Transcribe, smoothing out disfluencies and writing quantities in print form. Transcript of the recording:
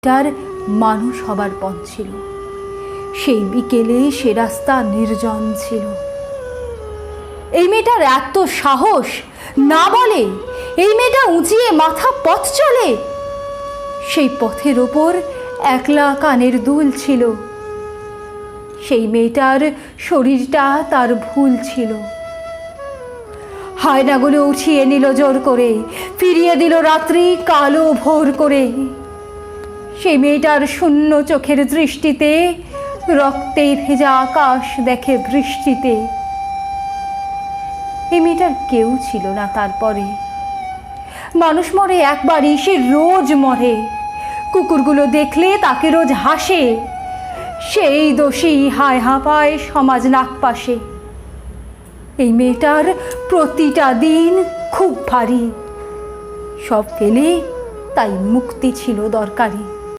তার মানুষ হবার পণ ছিল। সেই বিকেলে সে রাস্তা নির্জন ছিল। এই মেয়েটার এত সাহস, না বলে এই মেয়েটা উঁচিয়ে মাথা পথ চলে। সেই পথের ওপর একলা কানের দুল ছিল। সেই মেয়েটার শরীরটা তার ভুল ছিল। হায়নাগুলো উঠিয়ে নিল জোর করে, ফিরিয়ে দিল রাত্রি কালো ভোর করে। সেই মেয়েটার শূন্য চোখের দৃষ্টিতে রক্তে ভেজা আকাশ দেখে বৃষ্টিতে। এই মেয়েটার কেউ ছিল না তারপরে। মানুষ মরে একবারই, সে রোজ মরে। কুকুরগুলো দেখলে তাকে রোজ হাসে। সেই দোষী হায় হাঁপায় সমাজ নাকপাশে। এই মেয়েটার প্রতিটা দিন খুব ভারী। সব ফেলে তাই মুক্তি ছিল দরকারি।